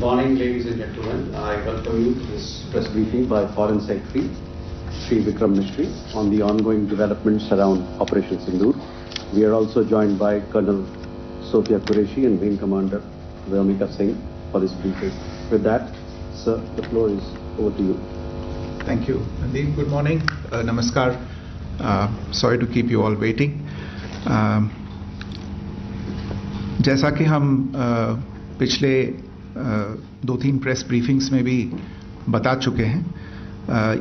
morning, ladies and gentlemen. I welcome you to this press briefing by Foreign Secretary Shri Vikram Mishri on the ongoing developments around Operation Sindoor. We are also joined by Colonel Sophia Qureshi and Wing Commander Vyomika Singh for this briefing. With that, sir, the floor is over to you. Thank you, Nandin. Good morning. Namaskar. Sorry to keep you all waiting. जैसा कि हम पिछले 2-3 press briefings में भी बता चुके हैं,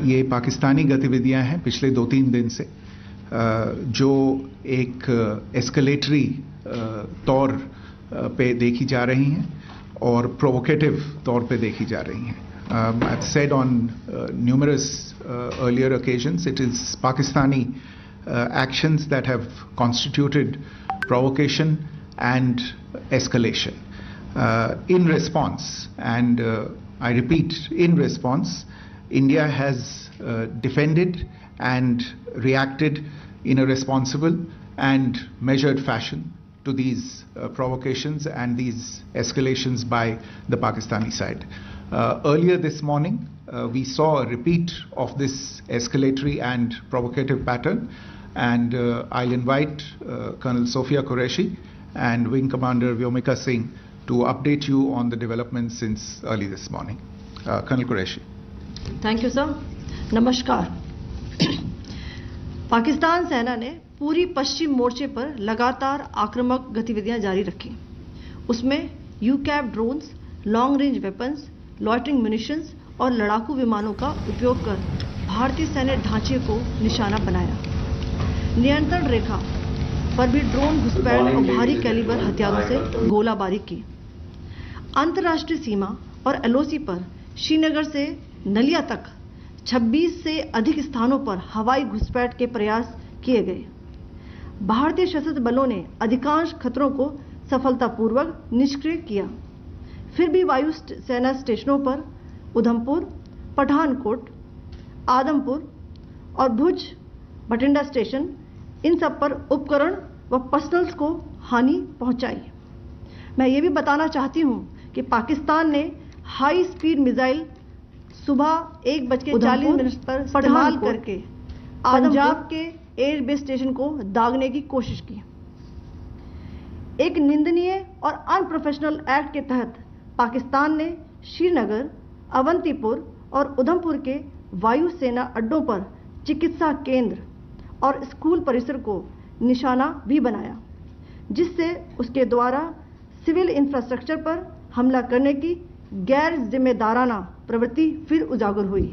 ये पाकिस्तानी गतिविधियां हैं पिछले 2-3 दिन से, जो एक एस्केलेटरी तौर पे देखी जा रही हैं और प्रोवोकेटिव तौर पे देखी जा रही हैं. I've said on numerous earlier occasions, it is Pakistani actions that have constituted provocation and escalation. In response, and I repeat, in response, India has defended and reacted in a responsible and measured fashion to these provocations and these escalations by the Pakistani side. Earlier this morning, we saw a repeat of this escalatory and provocative pattern, and I'll invite Colonel Sophia Qureshi and Wing Commander Vyomika Singh to update you on the developments since early this morning. Colonel Qureshi. Thank you, sir. Namaskar. Pakistan सेना ने पूरी पश्चिम मोर्चे पर लगातार आक्रामक गतिविधियां जारी रखी. उसमें यूकैप drones, long range weapons, loitering munitions और लड़ाकू विमानों का उपयोग कर भारतीय सैन्य ढांचे को निशाना बनाया. नियंत्रण रेखा पर भी ड्रोन घुसपैठ और भारी कैलिबर हथियारों से गोलाबारी की. अंतर्राष्ट्रीय सीमा और एलओसी पर श्रीनगर से नलिया तक 26 से अधिक स्थानों पर हवाई घुसपैठ के प्रयास किए गए. भारतीय सशस्त्र बलों ने अधिकांश खतरों को सफलतापूर्वक निष्क्रिय किया. फिर भी वायु सेना स्टेशनों पर उधमपुर, पठानकोट, आदमपुर और भुज बठिंडा स्टेशन, इन सब पर उपकरण व पर्सनल्स को हानि पहुंचाई. मैं ये भी बताना चाहती हूं कि पाकिस्तान ने हाई स्पीड मिसाइल सुबह 1:40 पर इस्तेमाल करके पंजाब के एयरबेस स्टेशन को दागने की कोशिश की. एक निंदनीय और अनप्रोफेशनल एक्ट के तहत पाकिस्तान ने श्रीनगर, अवंतीपुर और उधमपुर के वायु सेना अड्डों पर चिकित्सा केंद्र और स्कूल परिसर को निशाना भी बनाया, जिससे उसके द्वारा सिविल इंफ्रास्ट्रक्चर पर हमला करने की गैर जिम्मेदाराना प्रवृत्ति फिर उजागर हुई.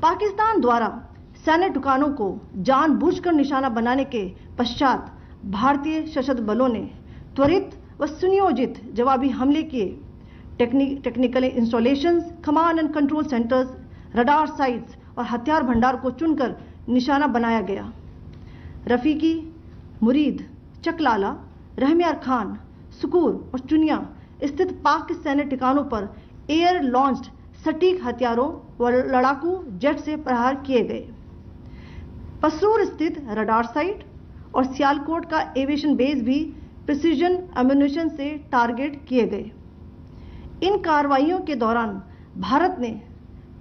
पाकिस्तान द्वारा सैन्य ठिकानों को जानबूझकर निशाना बनाने के पश्चात भारतीय सशस्त्र बलों ने त्वरित व सुनियोजित जवाबी हमले किए. Technical installations, command and control centres, radar sites और हथियार भंडार को चुनकर निशाना बनाया गया. रफीकी, मुरीद, चकलाला, रहमियार खान, सुकूर और चुनिया स्थित पाक सैन्य ठिकानों पर एयर लॉन्च्ड सटीक हथियारों व लड़ाकू जेट से प्रहार किए गए. पसरूर स्थित रडार साइट और सियालकोट का एविएशन बेस भी प्रिसीजन एम्यूनिशन से टारगेट किए गए. इन कार्रवाइयों के दौरान भारत ने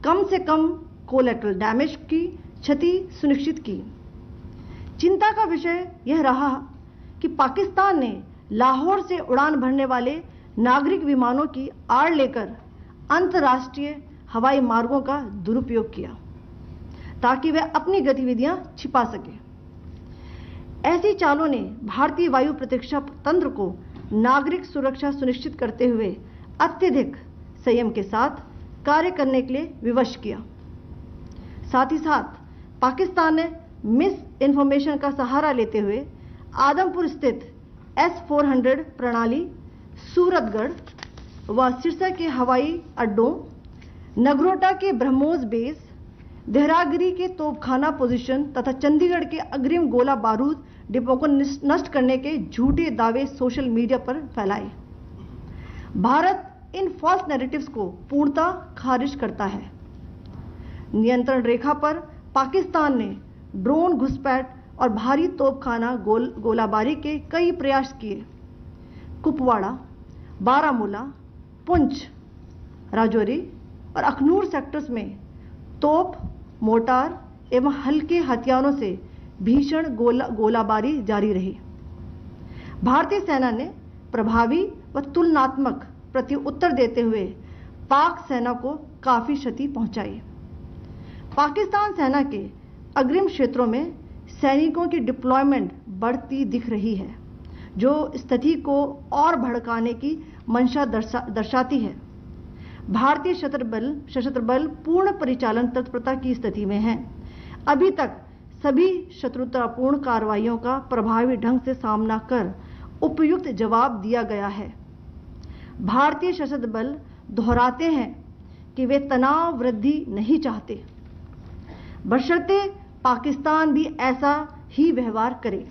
कम से कम कोलैटरल डैमेज की क्षति सुनिश्चित की. चिंता का विषय यह रहा कि पाकिस्तान ने लाहौर से उड़ान भरने वाले नागरिक विमानों की आड़ लेकर अंतर्राष्ट्रीय हवाई मार्गों का दुरुपयोग किया ताकि वह अपनी गतिविधियां छिपा सके. ऐसी चालों ने भारतीय वायु प्रतिरक्षा तंत्र को नागरिक सुरक्षा सुनिश्चित करते हुए अत्यधिक संयम के साथ कार्य करने के लिए विवश किया. साथ ही साथ पाकिस्तान ने मिस इन्फॉर्मेशन का सहारा लेते हुए आदमपुर स्थित S-400 प्रणाली, सूरतगढ़ व सिरसा के हवाई अड्डों, नगरोटा के ब्रह्मोस बेस, देहरागिरी के तोपखाना पोजीशन तथा चंडीगढ़ के अग्रिम गोला बारूद डिपो को नष्ट करने के झूठे दावे सोशल मीडिया पर फैलाए. भारत इन फॉल्स नैरेटिव्स को पूर्णतः खारिज करता है. नियंत्रण रेखा पर पाकिस्तान ने ड्रोन घुसपैठ और भारी तोपखाना गोलाबारी के कई प्रयास किए. कुपवाड़ा, बारामूला, पुंछ, राजौरी और अखनूर सेक्टर्स में तोप, मोर्टार एवं हल्के हथियारों से भीषण गोलाबारी जारी रही। भारतीय सेना ने प्रभावी व तुलनात्मक प्रत्युत्तर देते हुए पाक सेना को काफी क्षति पहुंचाई। पाकिस्तान सेना के अग्रिम क्षेत्रों में सैनिकों की डिप्लॉयमेंट बढ़ती दिख रही है, जो स्थिति को और भड़काने की मंशा दर्शाती है। भारतीय सशस्त्र बल पूर्ण परिचालन तत्परता की स्थिति में है। अभी तक सभी शत्रुतापूर्ण कार्रवाइयों का प्रभावी ढंग से सामना कर उपयुक्त जवाब दिया गया है। भारतीय सशस्त्र बल दोहराते हैं कि वे तनाव वृद्धि नहीं चाहते, बशर्ते पाकिस्तान भी ऐसा ही व्यवहार करे।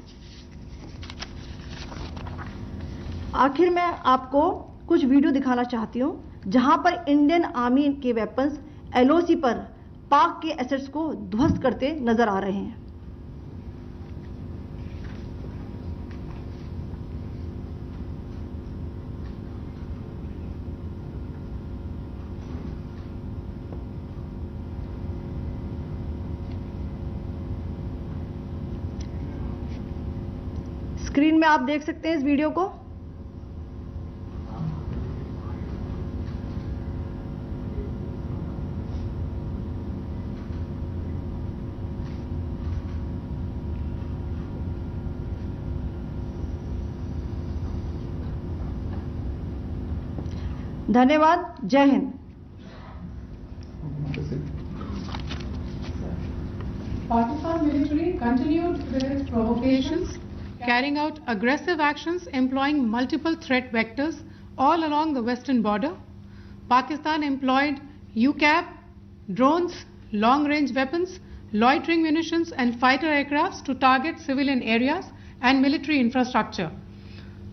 आखिर में आपको कुछ वीडियो दिखाना चाहती हूं, जहां पर इंडियन आर्मी के वेपन्स एलओसी पर पाक के एसेट्स को ध्वस्त करते नजर आ रहे हैं। स्क्रीन में आप देख सकते हैं इस वीडियो को। धन्यवाद। जय Hind. Pakistan military continued with its provocations, carrying out aggressive actions employing multiple threat vectors all along the western border. Pakistan employed UCAV, drones, long-range weapons, loitering munitions and fighter aircrafts to target civilian areas and military infrastructure.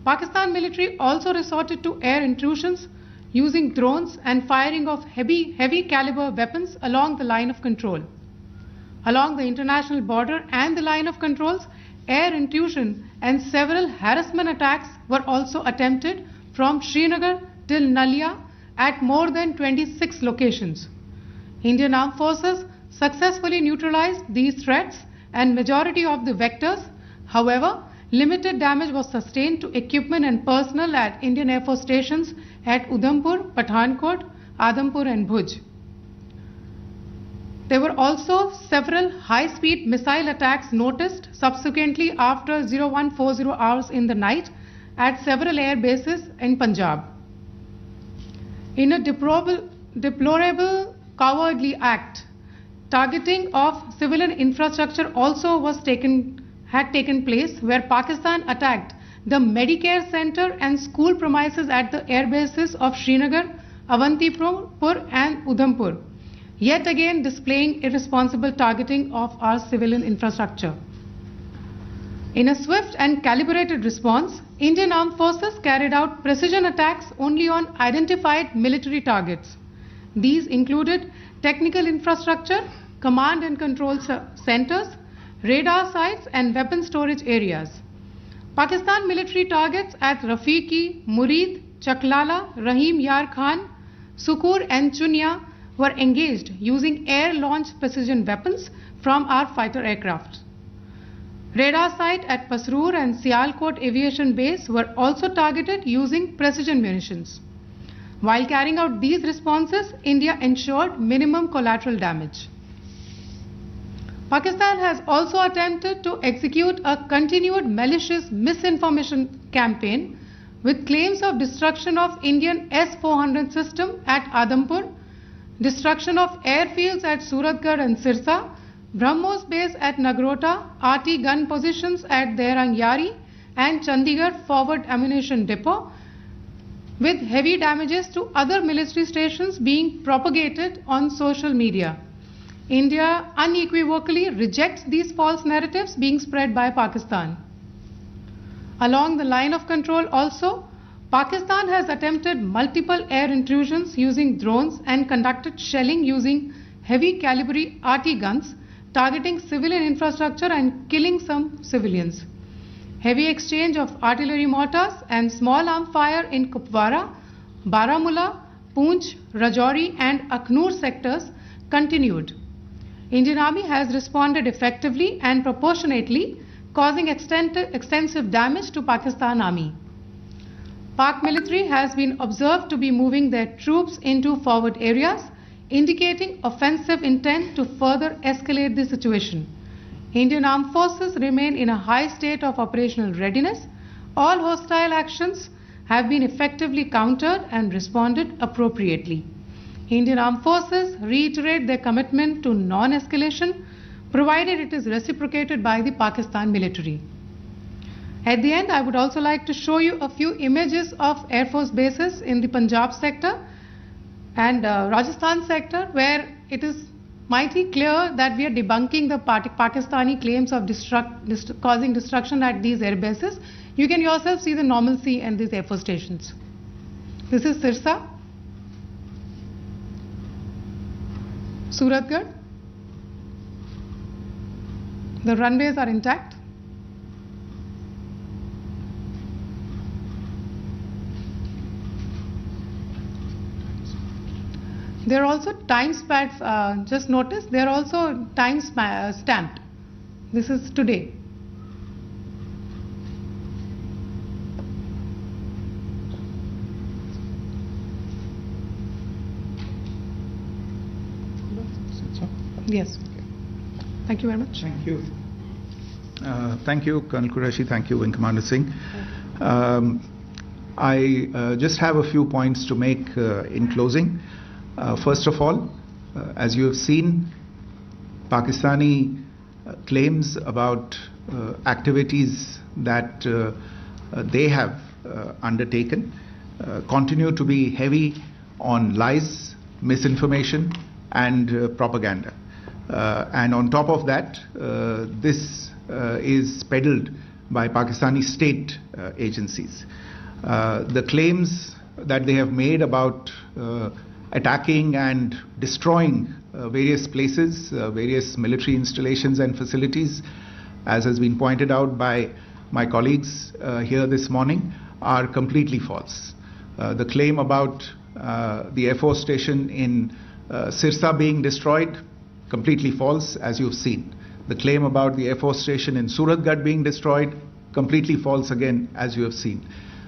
Pakistan military also resorted to air intrusions using drones and firing of heavy caliber weapons along the line of control. Along the international border and the line of controls, air intrusion and several harassment attacks were also attempted from Srinagar till Nalia at more than 26 locations. Indian Armed Forces successfully neutralized these threats and majority of the vectors. However, limited damage was sustained to equipment and personnel at Indian Air Force stations at Udhampur, Pathankot, Adampur and Bhuj. There were also several high-speed missile attacks noticed subsequently after 0140 hours in the night at several air bases in Punjab. In a deplorable cowardly act, targeting of civilian infrastructure also had taken place, where Pakistan attacked the Medicare center and school premises at the air bases of Srinagar, Avantipur and Udhampur, yet again displaying irresponsible targeting of our civilian infrastructure. In a swift and calibrated response, Indian Armed Forces carried out precision attacks only on identified military targets. These included technical infrastructure, command and control centers, radar sites and weapon storage areas. Pakistan military targets at Rafiqi, Murid, Chaklala, Rahim Yar Khan, Sukur and Chunya were engaged using air-launched precision weapons from our fighter aircraft. Radar site at Pasroor and Sialkot Aviation Base were also targeted using precision munitions. While carrying out these responses, India ensured minimum collateral damage. Pakistan has also attempted to execute a continued malicious misinformation campaign with claims of destruction of Indian S-400 system at Adampur, destruction of airfields at Suratgarh and Sirsa, BrahMos base at Nagrota, RT gun positions at Derangyari and Chandigarh forward ammunition depot, with heavy damages to other military stations being propagated on social media. India unequivocally rejects these false narratives being spread by Pakistan. Along the line of control also, Pakistan has attempted multiple air intrusions using drones and conducted shelling using heavy caliber RT guns, targeting civilian infrastructure and killing some civilians. Heavy exchange of artillery mortars and small arm fire in Kupwara, Baramulla, Poonch, Rajouri and Akhnur sectors continued. Indian Army has responded effectively and proportionately, causing extensive damage to Pakistan Army. Pak military has been observed to be moving their troops into forward areas, indicating offensive intent to further escalate the situation. Indian Armed Forces remain in a high state of operational readiness. All hostile actions have been effectively countered and responded appropriately. Indian Armed Forces reiterate their commitment to non-escalation, provided it is reciprocated by the Pakistan military. At the end, I would also like to show you a few images of Air Force bases in the Punjab sector and Rajasthan sector, where it is mighty clear that we are debunking the Pakistani claims of causing destruction at these air bases. You can yourself see the normalcy in these Air Force stations. This is Sirsa, Suratgarh. The runways are intact. There are also time stamps, just notice, they are also time stamped. This is today. Yes. Thank you very much. Thank you. Thank you, Colonel Qureshi. Thank you, Wing Commander Singh. I just have a few points to make in closing. First of all, as you have seen, Pakistani claims about activities that they have undertaken continue to be heavy on lies, misinformation and propaganda. And on top of that, this is peddled by Pakistani state agencies. The claims that they have made about attacking and destroying various places, various military installations and facilities, as has been pointed out by my colleagues here this morning, are completely false. The claim about the Air Force station in Sirsa being destroyed, completely false, as you've seen. The claim about the Air Force station in Suratgarh being destroyed, completely false again, as you have seen.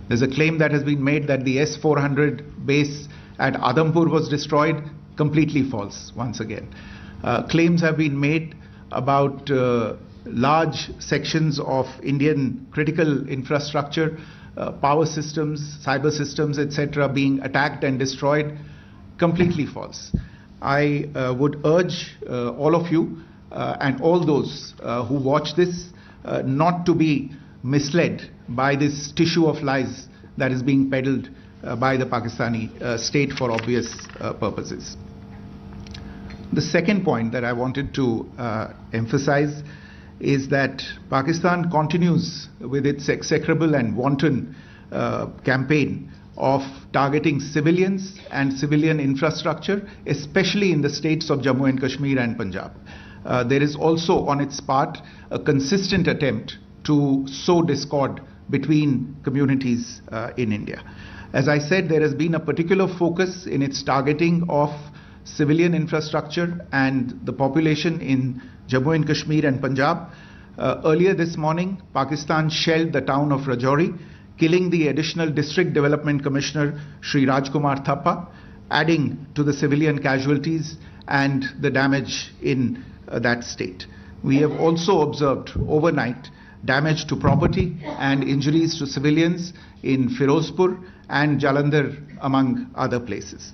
There's a claim that has been made that the S-400 base at Adampur was destroyed, completely false once again. Claims have been made about large sections of Indian critical infrastructure, power systems, cyber systems, etc. being attacked and destroyed, completely false. I would urge all of you and all those who watch this not to be misled by this tissue of lies that is being peddled by the Pakistani state for obvious purposes. The second point that I wanted to emphasize is that Pakistan continues with its execrable and wanton campaign of targeting civilians and civilian infrastructure, especially in the states of Jammu and Kashmir and Punjab. There is also on its part a consistent attempt to sow discord between communities in India. As I said, there has been a particular focus in its targeting of civilian infrastructure and the population in Jammu and Kashmir and Punjab. Earlier this morning, Pakistan shelled the town of Rajouri, killing the additional District Development Commissioner, Shri Rajkumar Thappa, adding to the civilian casualties and the damage in that state. We have also observed overnight damage to property and injuries to civilians in Firozpur and Jalandhar, among other places.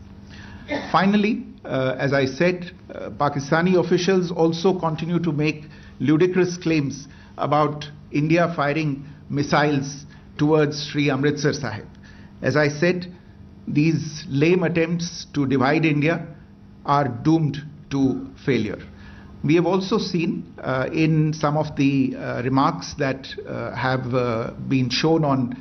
Finally, as I said, Pakistani officials also continue to make ludicrous claims about India firing missiles towards Sri Amritsar Sahib. As I said, these lame attempts to divide India are doomed to failure. We have also seen in some of the remarks that have been shown on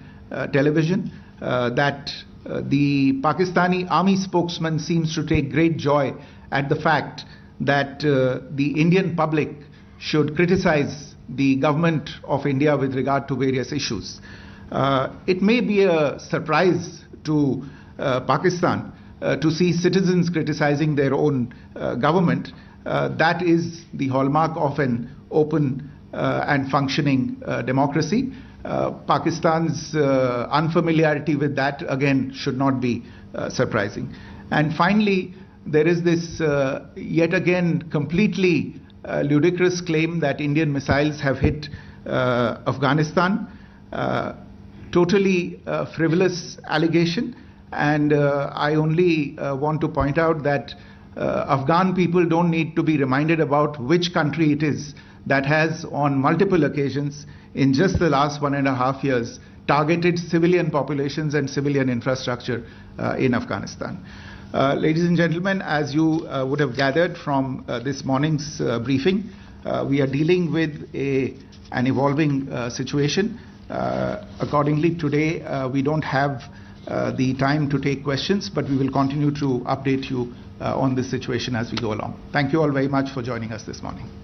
television that the Pakistani army spokesman seems to take great joy at the fact that the Indian public should criticize the government of India with regard to various issues. It may be a surprise to Pakistan to see citizens criticizing their own government. That is the hallmark of an open and functioning democracy. Pakistan's unfamiliarity with that, again, should not be surprising. And finally, there is this yet again completely ludicrous claim that Indian missiles have hit Afghanistan. Totally frivolous allegation. And I only want to point out that Afghan people don't need to be reminded about which country it is that has on multiple occasions in just the last 1.5 years targeted civilian populations and civilian infrastructure in Afghanistan. Ladies and gentlemen, as you would have gathered from this morning's briefing, we are dealing with an evolving situation. Accordingly, today we don't have the time to take questions, but we will continue to update you on this situation as we go along. Thank you all very much for joining us this morning.